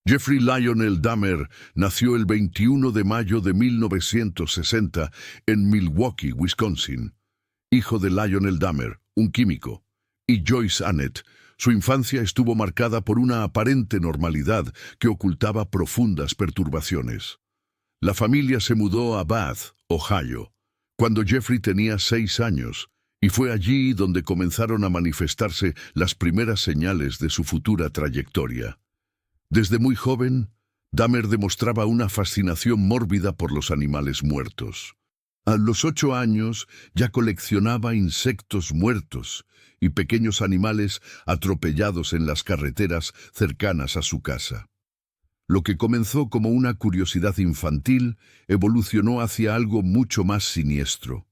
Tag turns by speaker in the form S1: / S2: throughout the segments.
S1: Jeffrey Lionel Dahmer nació el 21 de mayo de 1960 en Milwaukee, Wisconsin. Hijo de Lionel Dahmer, un químico, y Joyce Annett, su infancia estuvo marcada por una aparente normalidad que ocultaba profundas perturbaciones. La familia se mudó a Bath, Ohio, cuando Jeffrey tenía 6 años, y fue allí donde comenzaron a manifestarse las primeras señales de su futura trayectoria. Desde muy joven, Dahmer demostraba una fascinación mórbida por los animales muertos. A los 8 años ya coleccionaba insectos muertos y pequeños animales atropellados en las carreteras cercanas a su casa. Lo que comenzó como una curiosidad infantil evolucionó hacia algo mucho más siniestro.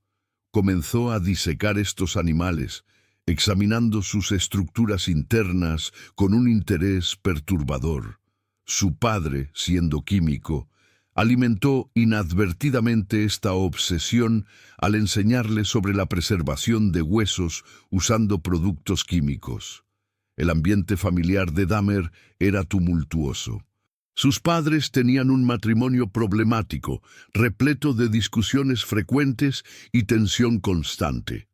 S1: Comenzó a disecar estos animales, examinando sus estructuras internas con un interés perturbador. Su padre, siendo químico, alimentó inadvertidamente esta obsesión al enseñarle sobre la preservación de huesos usando productos químicos. El ambiente familiar de Dahmer era tumultuoso. Sus padres tenían un matrimonio problemático, repleto de discusiones frecuentes y tensión constante.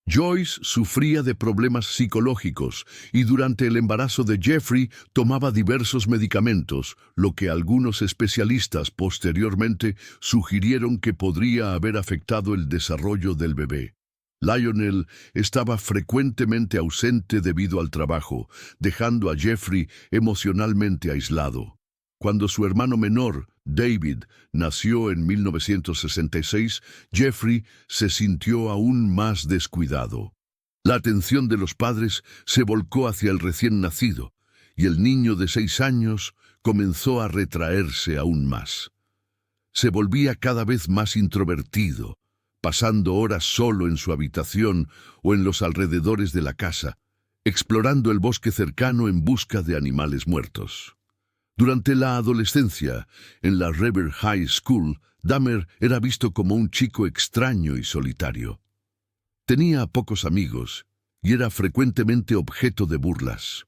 S1: Joyce sufría de problemas psicológicos y durante el embarazo de Jeffrey tomaba diversos medicamentos, lo que algunos especialistas posteriormente sugirieron que podría haber afectado el desarrollo del bebé. Lionel estaba frecuentemente ausente debido al trabajo, dejando a Jeffrey emocionalmente aislado. Cuando su hermano menor, David, nació en 1966, Jeffrey se sintió aún más descuidado. La atención de los padres se volcó hacia el recién nacido, y el niño de 6 años comenzó a retraerse aún más. Se volvía cada vez más introvertido, pasando horas solo en su habitación o en los alrededores de la casa, explorando el bosque cercano en busca de animales muertos. Durante la adolescencia, en la Revere High School, Dahmer era visto como un chico extraño y solitario. Tenía pocos amigos y era frecuentemente objeto de burlas.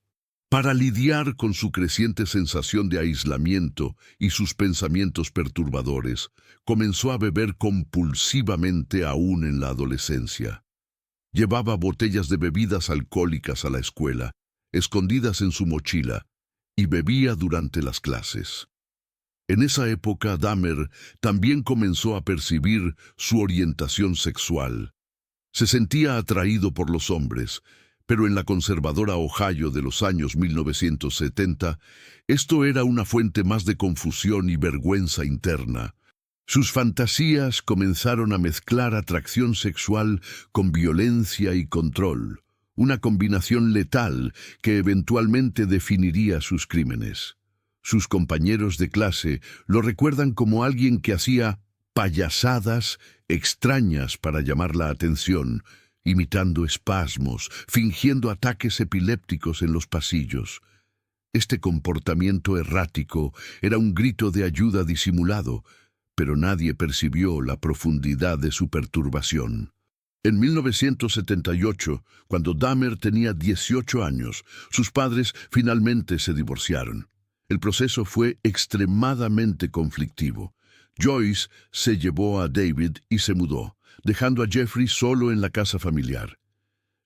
S1: Para lidiar con su creciente sensación de aislamiento y sus pensamientos perturbadores, comenzó a beber compulsivamente aún en la adolescencia. Llevaba botellas de bebidas alcohólicas a la escuela, escondidas en su mochila, y bebía durante las clases. En esa época, Dahmer también comenzó a percibir su orientación sexual. Se sentía atraído por los hombres, pero en la conservadora Ohio de los años 1970, esto era una fuente más de confusión y vergüenza interna. Sus fantasías comenzaron a mezclar atracción sexual con violencia y control, una combinación letal que eventualmente definiría sus crímenes. Sus compañeros de clase lo recuerdan como alguien que hacía payasadas extrañas para llamar la atención, imitando espasmos, fingiendo ataques epilépticos en los pasillos. Este comportamiento errático era un grito de ayuda disimulado, pero nadie percibió la profundidad de su perturbación. En 1978, cuando Dahmer tenía 18 años, sus padres finalmente se divorciaron. El proceso fue extremadamente conflictivo. Joyce se llevó a David y se mudó, dejando a Jeffrey solo en la casa familiar.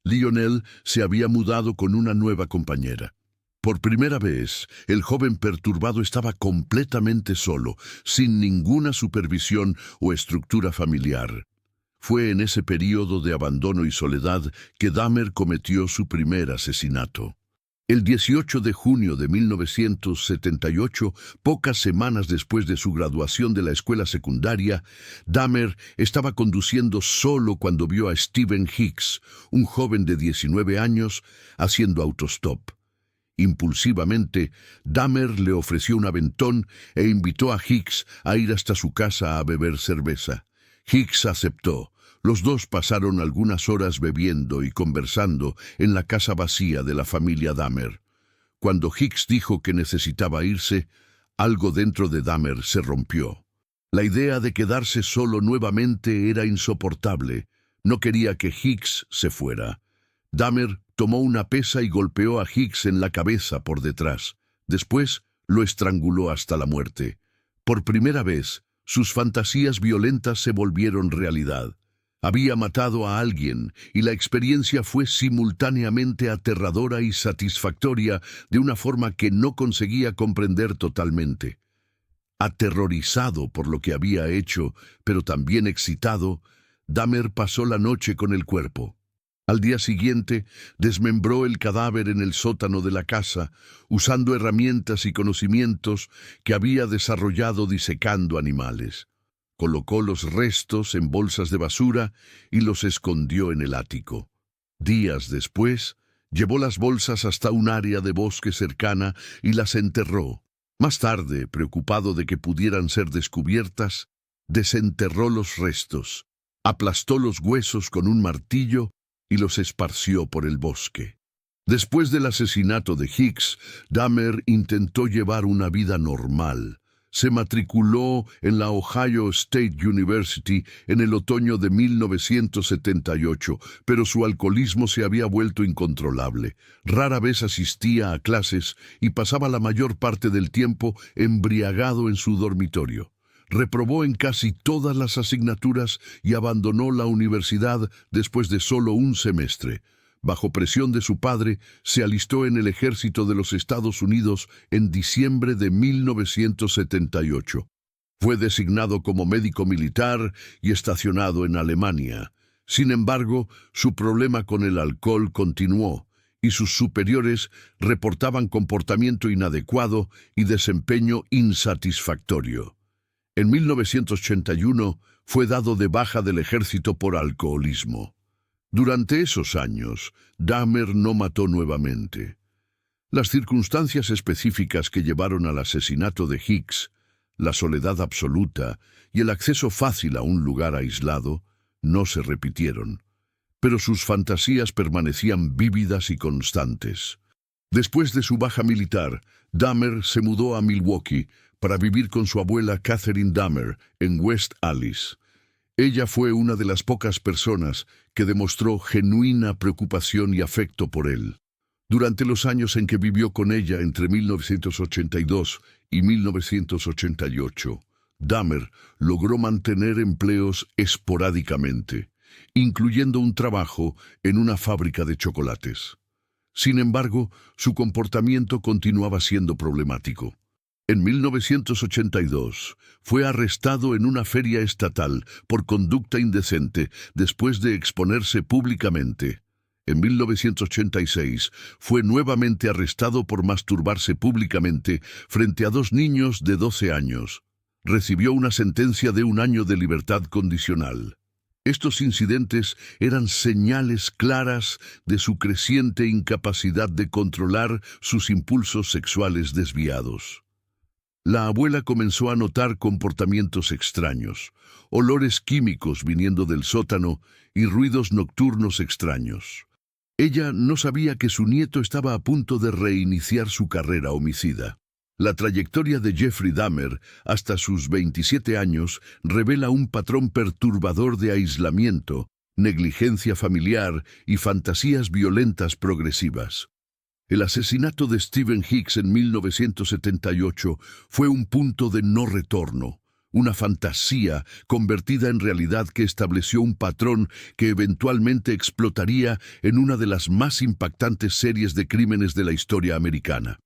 S1: Lionel se había mudado con una nueva compañera. Por primera vez, el joven perturbado estaba completamente solo, sin ninguna supervisión o estructura familiar. Fue en ese período de abandono y soledad que Dahmer cometió su primer asesinato. El 18 de junio de 1978, pocas semanas después de su graduación de la escuela secundaria, Dahmer estaba conduciendo solo cuando vio a Stephen Hicks, un joven de 19 años, haciendo autostop. Impulsivamente, Dahmer le ofreció un aventón e invitó a Hicks a ir hasta su casa a beber cerveza. Hicks aceptó. Los dos pasaron algunas horas bebiendo y conversando en la casa vacía de la familia Dahmer. Cuando Hicks dijo que necesitaba irse, algo dentro de Dahmer se rompió. La idea de quedarse solo nuevamente era insoportable. No quería que Hicks se fuera. Dahmer tomó una pesa y golpeó a Hicks en la cabeza por detrás. Después lo estranguló hasta la muerte. Por primera vez, sus fantasías violentas se volvieron realidad. Había matado a alguien y la experiencia fue simultáneamente aterradora y satisfactoria de una forma que no conseguía comprender totalmente. Aterrorizado por lo que había hecho, pero también excitado, Dahmer pasó la noche con el cuerpo. Al día siguiente, desmembró el cadáver en el sótano de la casa, usando herramientas y conocimientos que había desarrollado disecando animales. Colocó los restos en bolsas de basura y los escondió en el ático. Días después, llevó las bolsas hasta un área de bosque cercana y las enterró. Más tarde, preocupado de que pudieran ser descubiertas, desenterró los restos, aplastó los huesos con un martillo y los esparció por el bosque. Después del asesinato de Hicks, Dahmer intentó llevar una vida normal. Se matriculó en la Ohio State University en el otoño de 1978, pero su alcoholismo se había vuelto incontrolable. Rara vez asistía a clases y pasaba la mayor parte del tiempo embriagado en su dormitorio. Reprobó en casi todas las asignaturas y abandonó la universidad después de solo un semestre. Bajo presión de su padre, se alistó en el ejército de los Estados Unidos en diciembre de 1978. Fue designado como médico militar y estacionado en Alemania. Sin embargo, su problema con el alcohol continuó, y sus superiores reportaban comportamiento inadecuado y desempeño insatisfactorio. En 1981 fue dado de baja del ejército por alcoholismo. Durante esos años, Dahmer no mató nuevamente. Las circunstancias específicas que llevaron al asesinato de Hicks, la soledad absoluta y el acceso fácil a un lugar aislado, no se repitieron, pero sus fantasías permanecían vívidas y constantes. Después de su baja militar, Dahmer se mudó a Milwaukee para vivir con su abuela Catherine Dahmer en West Allis. Ella fue una de las pocas personas que demostró genuina preocupación y afecto por él. Durante los años en que vivió con ella entre 1982 y 1988, Dahmer logró mantener empleos esporádicamente, incluyendo un trabajo en una fábrica de chocolates. Sin embargo, su comportamiento continuaba siendo problemático. En 1982, fue arrestado en una feria estatal por conducta indecente después de exponerse públicamente. En 1986, fue nuevamente arrestado por masturbarse públicamente frente a 2 niños de 12 años. Recibió una sentencia de 1 año de libertad condicional. Estos incidentes eran señales claras de su creciente incapacidad de controlar sus impulsos sexuales desviados. La abuela comenzó a notar comportamientos extraños, olores químicos viniendo del sótano y ruidos nocturnos extraños. Ella no sabía que su nieto estaba a punto de reiniciar su carrera homicida. La trayectoria de Jeffrey Dahmer hasta sus 27 años revela un patrón perturbador de aislamiento, negligencia familiar y fantasías violentas progresivas. El asesinato de Stephen Hicks en 1978 fue un punto de no retorno, una fantasía convertida en realidad que estableció un patrón que eventualmente explotaría en una de las más impactantes series de crímenes de la historia americana.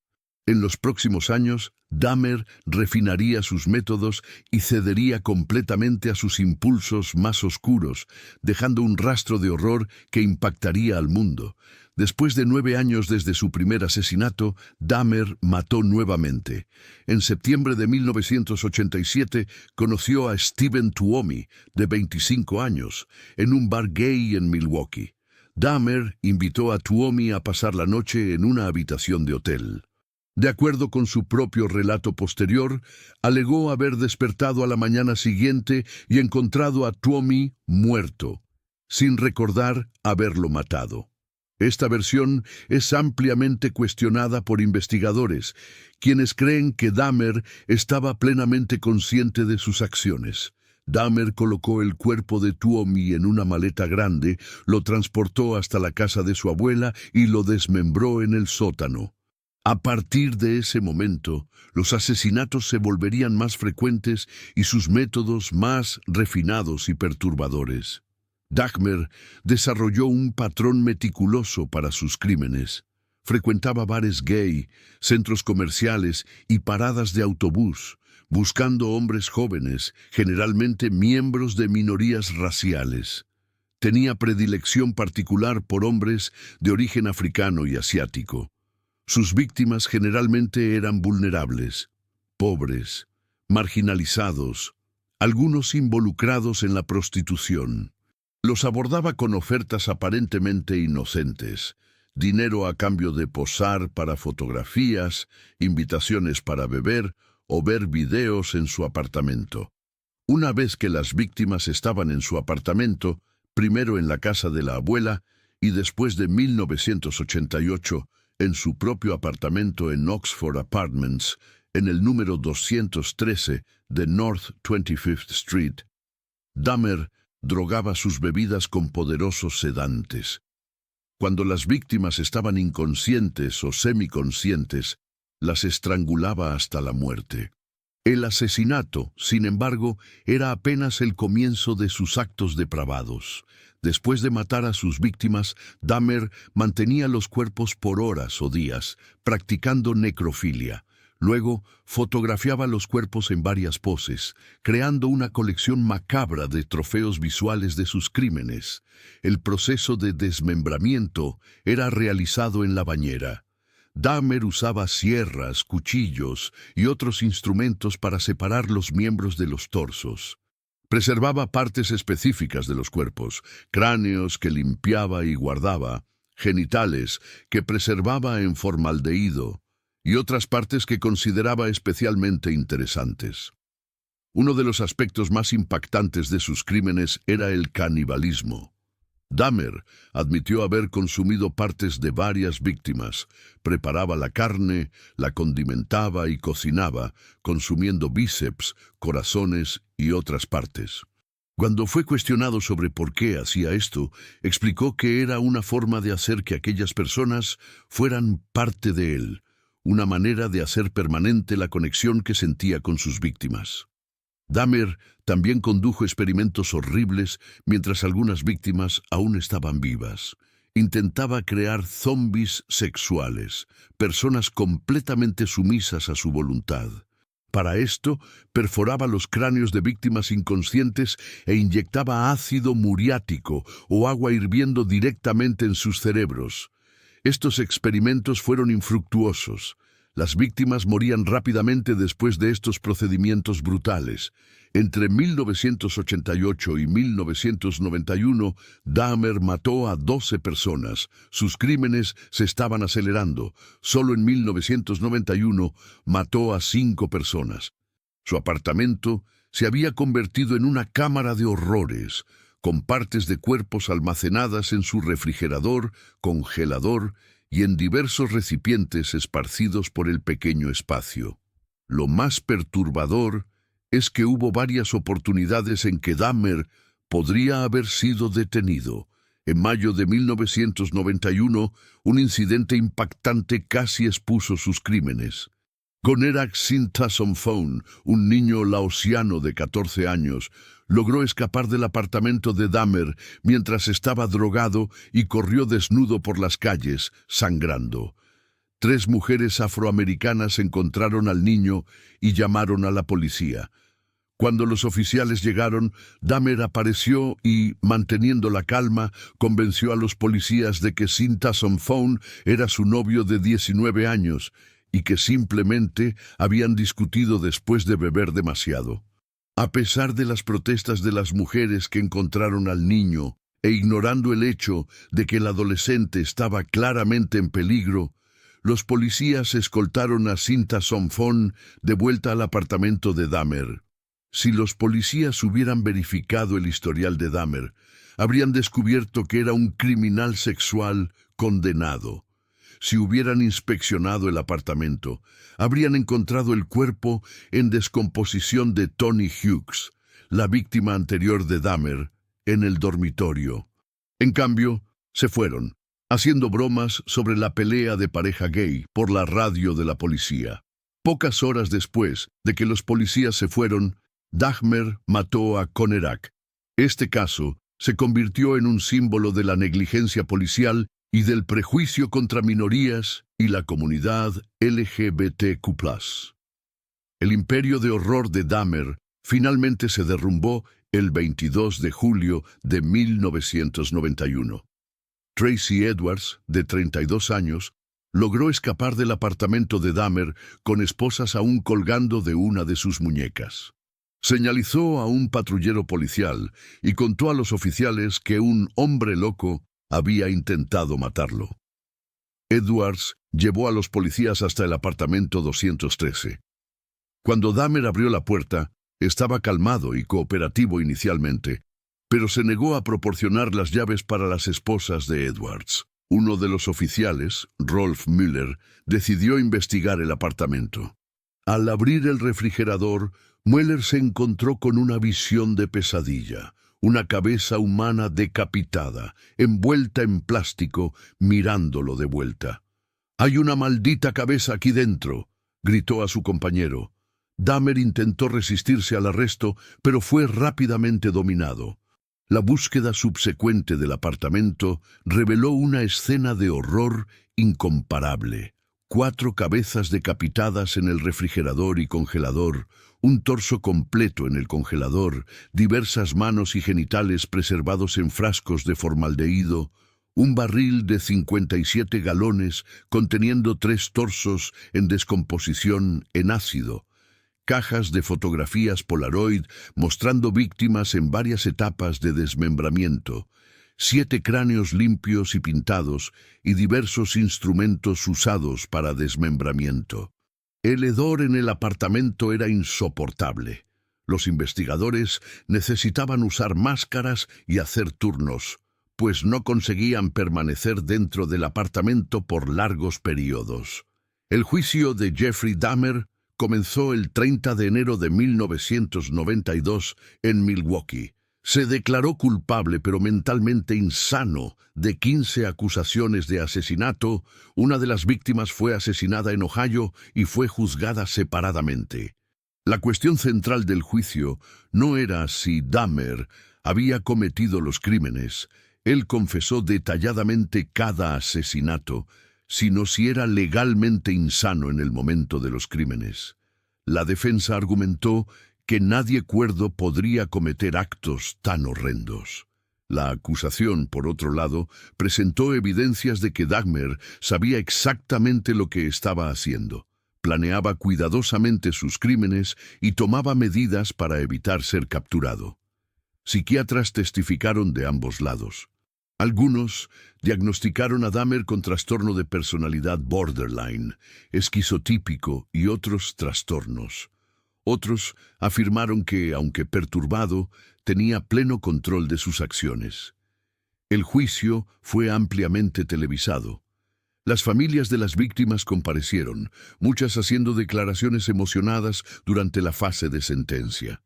S1: En los próximos años, Dahmer refinaría sus métodos y cedería completamente a sus impulsos más oscuros, dejando un rastro de horror que impactaría al mundo. Después de 9 años desde su primer asesinato, Dahmer mató nuevamente. En septiembre de 1987 conoció a Stephen Tuomi, de 25 años, en un bar gay en Milwaukee. Dahmer invitó a Tuomi a pasar la noche en una habitación de hotel. De acuerdo con su propio relato posterior, alegó haber despertado a la mañana siguiente y encontrado a Tuomi muerto, sin recordar haberlo matado. Esta versión es ampliamente cuestionada por investigadores, quienes creen que Dahmer estaba plenamente consciente de sus acciones. Dahmer colocó el cuerpo de Tuomi en una maleta grande, lo transportó hasta la casa de su abuela y lo desmembró en el sótano. A partir de ese momento, los asesinatos se volverían más frecuentes y sus métodos más refinados y perturbadores. Dahmer desarrolló un patrón meticuloso para sus crímenes. Frecuentaba bares gay, centros comerciales y paradas de autobús, buscando hombres jóvenes, generalmente miembros de minorías raciales. Tenía predilección particular por hombres de origen africano y asiático. Sus víctimas generalmente eran vulnerables, pobres, marginalizados, algunos involucrados en la prostitución. Los abordaba con ofertas aparentemente inocentes, dinero a cambio de posar para fotografías, invitaciones para beber o ver videos en su apartamento. Una vez que las víctimas estaban en su apartamento, primero en la casa de la abuela y después de 1988, en su propio apartamento en Oxford Apartments, en el número 213 de North 25th Street, Dahmer drogaba sus bebidas con poderosos sedantes. Cuando las víctimas estaban inconscientes o semiconscientes, las estrangulaba hasta la muerte. El asesinato, sin embargo, era apenas el comienzo de sus actos depravados. Después de matar a sus víctimas, Dahmer mantenía los cuerpos por horas o días, practicando necrofilia. Luego, fotografiaba los cuerpos en varias poses, creando una colección macabra de trofeos visuales de sus crímenes. El proceso de desmembramiento era realizado en la bañera. Dahmer usaba sierras, cuchillos y otros instrumentos para separar los miembros de los torsos. Preservaba partes específicas de los cuerpos, cráneos que limpiaba y guardaba, genitales que preservaba en formaldehído y otras partes que consideraba especialmente interesantes. Uno de los aspectos más impactantes de sus crímenes era el canibalismo. Dahmer admitió haber consumido partes de varias víctimas, preparaba la carne, la condimentaba y cocinaba, consumiendo bíceps, corazones y otras partes. Cuando fue cuestionado sobre por qué hacía esto, explicó que era una forma de hacer que aquellas personas fueran parte de él, una manera de hacer permanente la conexión que sentía con sus víctimas. Dahmer también condujo experimentos horribles mientras algunas víctimas aún estaban vivas. Intentaba crear zombies sexuales, personas completamente sumisas a su voluntad. Para esto, perforaba los cráneos de víctimas inconscientes e inyectaba ácido muriático o agua hirviendo directamente en sus cerebros. Estos experimentos fueron infructuosos. Las víctimas morían rápidamente después de estos procedimientos brutales. Entre 1988 y 1991, Dahmer mató a 12 personas. Sus crímenes se estaban acelerando. Solo en 1991 mató a 5 personas. Su apartamento se había convertido en una cámara de horrores, con partes de cuerpos almacenadas en su refrigerador, congelador y en diversos recipientes esparcidos por el pequeño espacio. Lo más perturbador es que hubo varias oportunidades en que Dahmer podría haber sido detenido. En mayo de 1991, un incidente impactante casi expuso sus crímenes. Gonerak Sintasomphone, un niño laosiano de 14 años, logró escapar del apartamento de Dahmer mientras estaba drogado y corrió desnudo por las calles, sangrando. 3 mujeres afroamericanas encontraron al niño y llamaron a la policía. Cuando los oficiales llegaron, Dahmer apareció y, manteniendo la calma, convenció a los policías de que Sintasomphone era su novio de 19 años y que simplemente habían discutido después de beber demasiado. A pesar de las protestas de las mujeres que encontraron al niño e ignorando el hecho de que el adolescente estaba claramente en peligro, los policías escoltaron a Sintasomphone de vuelta al apartamento de Dahmer. Si los policías hubieran verificado el historial de Dahmer, habrían descubierto que era un criminal sexual condenado. Si hubieran inspeccionado el apartamento, habrían encontrado el cuerpo en descomposición de Tony Hughes, la víctima anterior de Dahmer, en el dormitorio. En cambio, se fueron. haciendo bromas sobre la pelea de pareja gay por la radio de la policía. Pocas horas después de que los policías se fueron, Dahmer mató a Conerak. Este caso se convirtió en un símbolo de la negligencia policial y del prejuicio contra minorías y la comunidad LGBTQ+. El imperio de horror de Dahmer finalmente se derrumbó el 22 de julio de 1991. Tracy Edwards, de 32 años, logró escapar del apartamento de Dahmer con esposas aún colgando de una de sus muñecas. Señalizó a un patrullero policial y contó a los oficiales que un hombre loco había intentado matarlo. Edwards llevó a los policías hasta el apartamento 213. Cuando Dahmer abrió la puerta, estaba calmado y cooperativo inicialmente, pero se negó a proporcionar las llaves para las esposas de Edwards. Uno de los oficiales, Rolf Müller, decidió investigar el apartamento. Al abrir el refrigerador, Müller se encontró con una visión de pesadilla, una cabeza humana decapitada, envuelta en plástico, mirándolo de vuelta. «¡Hay una maldita cabeza aquí dentro!», gritó a su compañero. Dahmer intentó resistirse al arresto, pero fue rápidamente dominado. La búsqueda subsecuente del apartamento reveló una escena de horror incomparable. 4 cabezas decapitadas en el refrigerador y congelador, un torso completo en el congelador, diversas manos y genitales preservados en frascos de formaldehído, un barril de 57 galones conteniendo 3 torsos en descomposición en ácido, cajas de fotografías Polaroid mostrando víctimas en varias etapas de desmembramiento, 7 cráneos limpios y pintados y diversos instrumentos usados para desmembramiento. El hedor en el apartamento era insoportable. Los investigadores necesitaban usar máscaras y hacer turnos, pues no conseguían permanecer dentro del apartamento por largos periodos. El juicio de Jeffrey Dahmer comenzó el 30 de enero de 1992 en Milwaukee. Se declaró culpable pero mentalmente insano de 15 acusaciones de asesinato. Una de las víctimas fue asesinada en Ohio y fue juzgada separadamente. La cuestión central del juicio no era si Dahmer había cometido los crímenes. Él confesó detalladamente cada asesinato, sino si era legalmente insano en el momento de los crímenes. La defensa argumentó que nadie cuerdo podría cometer actos tan horrendos. La acusación, por otro lado, presentó evidencias de que Dahmer sabía exactamente lo que estaba haciendo. Planeaba cuidadosamente sus crímenes y tomaba medidas para evitar ser capturado. Psiquiatras testificaron de ambos lados. Algunos diagnosticaron a Dahmer con trastorno de personalidad borderline, esquizotípico y otros trastornos. Otros afirmaron que, aunque perturbado, tenía pleno control de sus acciones. El juicio fue ampliamente televisado. Las familias de las víctimas comparecieron, muchas haciendo declaraciones emocionadas durante la fase de sentencia.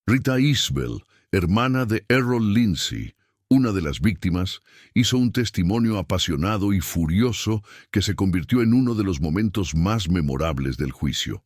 S1: Rita Isbell, hermana de Errol Lindsay, una de las víctimas, hizo un testimonio apasionado y furioso que se convirtió en uno de los momentos más memorables del juicio.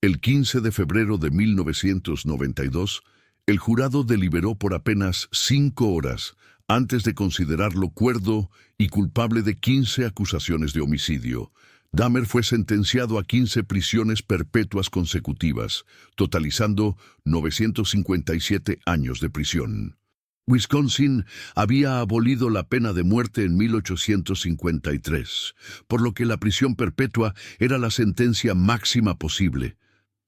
S1: El 15 de febrero de 1992, el jurado deliberó por apenas 5 horas antes de considerarlo cuerdo y culpable de 15 acusaciones de homicidio. Dahmer fue sentenciado a 15 prisiones perpetuas consecutivas, totalizando 957 años de prisión. Wisconsin había abolido la pena de muerte en 1853, por lo que la prisión perpetua era la sentencia máxima posible.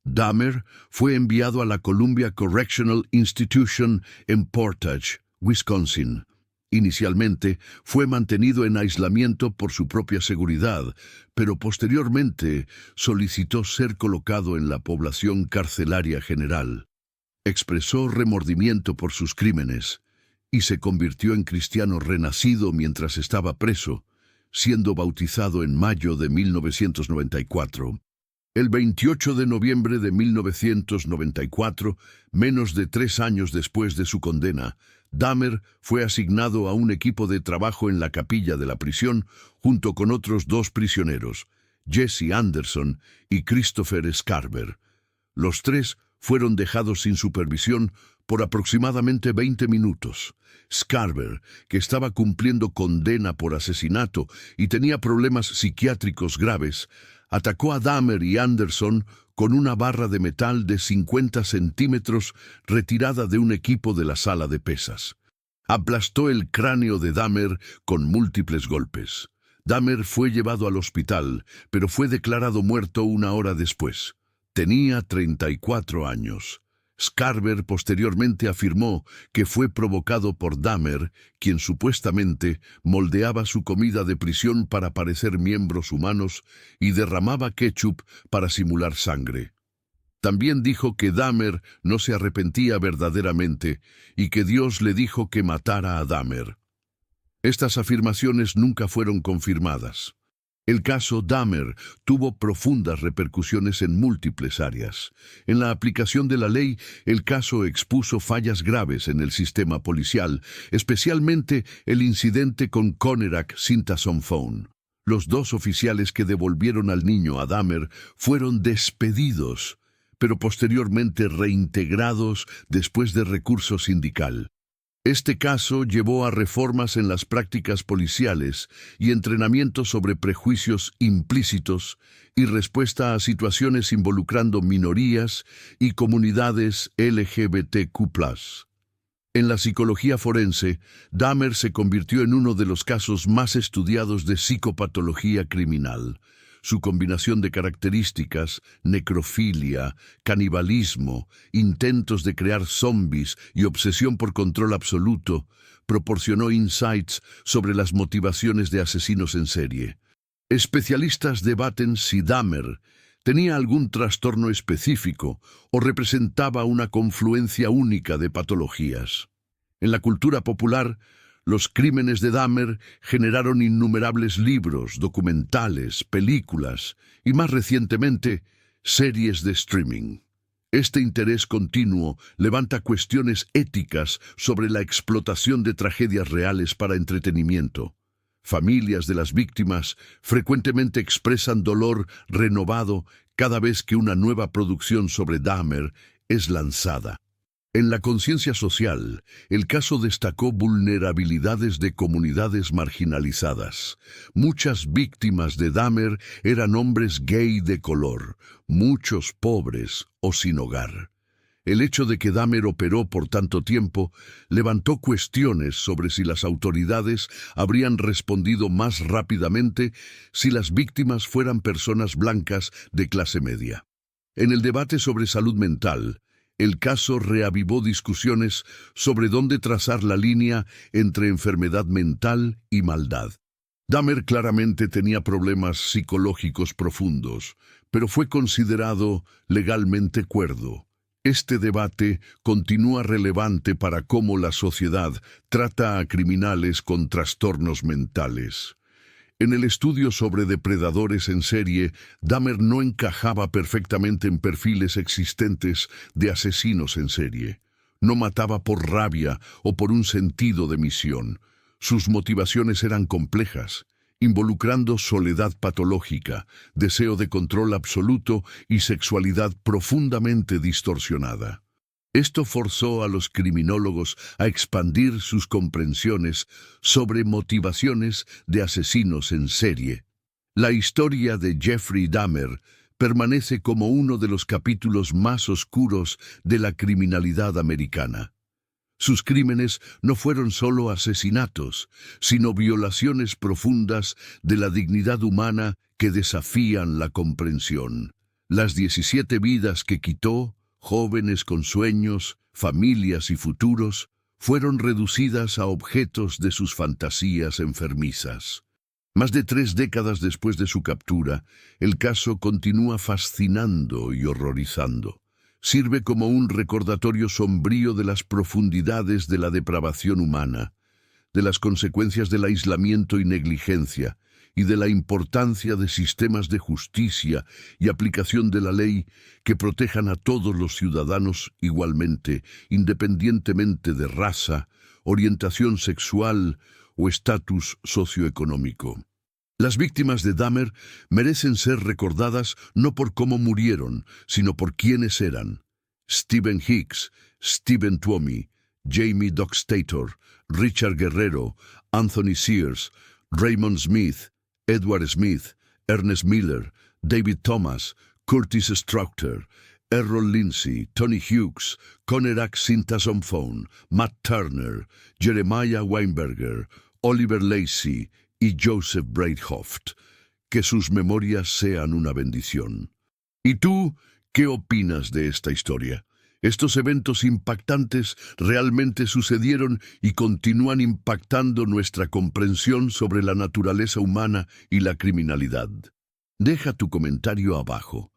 S1: Dahmer fue enviado a la Columbia Correctional Institution en Portage, Wisconsin. Inicialmente fue mantenido en aislamiento por su propia seguridad, pero posteriormente solicitó ser colocado en la población carcelaria general. Expresó remordimiento por sus crímenes y se convirtió en cristiano renacido mientras estaba preso, siendo bautizado en mayo de 1994. El 28 de noviembre de 1994, menos de 3 años después de su condena, Dahmer fue asignado a un equipo de trabajo en la capilla de la prisión junto con otros 2 prisioneros, Jesse Anderson y Christopher Scarver. Los 3 fueron dejados sin supervisión por aproximadamente 20 minutos. Scarver, que estaba cumpliendo condena por asesinato y tenía problemas psiquiátricos graves, atacó a Dahmer y Anderson con una barra de metal de 50 centímetros retirada de un equipo de la sala de pesas. Aplastó el cráneo de Dahmer con múltiples golpes. Dahmer fue llevado al hospital, pero fue declarado muerto 1 hora después. Tenía 34 años. Scarver posteriormente afirmó que fue provocado por Dahmer, quien supuestamente moldeaba su comida de prisión para parecer miembros humanos y derramaba ketchup para simular sangre. También dijo que Dahmer no se arrepentía verdaderamente y que Dios le dijo que matara a Dahmer. Estas afirmaciones nunca fueron confirmadas. El caso Dahmer tuvo profundas repercusiones en múltiples áreas. En la aplicación de la ley, el caso expuso fallas graves en el sistema policial, especialmente el incidente con Conerak Syntason Phone. Los 2 oficiales que devolvieron al niño a Dahmer fueron despedidos, pero posteriormente reintegrados después de recurso sindical. Este caso llevó a reformas en las prácticas policiales y entrenamiento sobre prejuicios implícitos y respuesta a situaciones involucrando minorías y comunidades LGBTQ+. En la psicología forense, Dahmer se convirtió en uno de los casos más estudiados de psicopatología criminal. Su combinación de características, necrofilia, canibalismo, intentos de crear zombies y obsesión por control absoluto, proporcionó insights sobre las motivaciones de asesinos en serie. Especialistas debaten si Dahmer tenía algún trastorno específico o representaba una confluencia única de patologías. En la cultura popular, los crímenes de Dahmer generaron innumerables libros, documentales, películas y, más recientemente, series de streaming. Este interés continuo levanta cuestiones éticas sobre la explotación de tragedias reales para entretenimiento. Familias de las víctimas frecuentemente expresan dolor renovado cada vez que una nueva producción sobre Dahmer es lanzada. En la conciencia social, el caso destacó vulnerabilidades de comunidades marginalizadas. Muchas víctimas de Dahmer eran hombres gay de color, muchos pobres o sin hogar. El hecho de que Dahmer operó por tanto tiempo levantó cuestiones sobre si las autoridades habrían respondido más rápidamente si las víctimas fueran personas blancas de clase media. En el debate sobre salud mental, el caso reavivó discusiones sobre dónde trazar la línea entre enfermedad mental y maldad. Dahmer claramente tenía problemas psicológicos profundos, pero fue considerado legalmente cuerdo. Este debate continúa relevante para cómo la sociedad trata a criminales con trastornos mentales. En el estudio sobre depredadores en serie, Dahmer no encajaba perfectamente en perfiles existentes de asesinos en serie. No mataba por rabia o por un sentido de misión. Sus motivaciones eran complejas, involucrando soledad patológica, deseo de control absoluto y sexualidad profundamente distorsionada. Esto forzó a los criminólogos a expandir sus comprensiones sobre motivaciones de asesinos en serie. La historia de Jeffrey Dahmer permanece como uno de los capítulos más oscuros de la criminalidad americana. Sus crímenes no fueron solo asesinatos, sino violaciones profundas de la dignidad humana que desafían la comprensión. Las 17 vidas que quitó, jóvenes con sueños, familias y futuros, fueron reducidas a objetos de sus fantasías enfermizas. Más de 3 décadas después de su captura, el caso continúa fascinando y horrorizando. Sirve como un recordatorio sombrío de las profundidades de la depravación humana, de las consecuencias del aislamiento y negligencia, y de la importancia de sistemas de justicia y aplicación de la ley que protejan a todos los ciudadanos igualmente, independientemente de raza, orientación sexual o estatus socioeconómico. Las víctimas de Dahmer merecen ser recordadas no por cómo murieron, sino por quiénes eran. Stephen Hicks, Stephen Tuomi, Jamie Dockstader, Richard Guerrero, Anthony Sears, Raymond Smith, Edward Smith, Ernest Miller, David Thomas, Curtis Strauchter, Errol Lindsey, Tony Hughes, Conerak Sintasomphone, Matt Turner, Jeremiah Weinberger, Oliver Lacey y Joseph Breithoft. Que sus memorias sean una bendición. ¿Y tú, qué opinas de esta historia? Estos eventos impactantes realmente sucedieron y continúan impactando nuestra comprensión sobre la naturaleza humana y la criminalidad. Deja tu comentario abajo.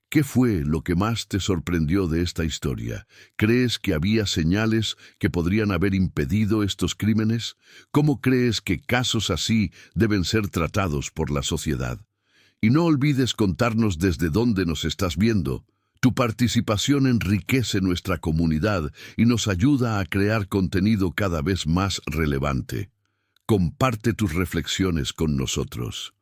S1: ¿Qué fue lo que más te sorprendió de esta historia? ¿Crees que había señales que podrían haber impedido estos crímenes? ¿Cómo crees que casos así deben ser tratados por la sociedad? Y no olvides contarnos desde dónde nos estás viendo. Tu participación enriquece nuestra comunidad y nos ayuda a crear contenido cada vez más relevante. Comparte tus reflexiones con nosotros.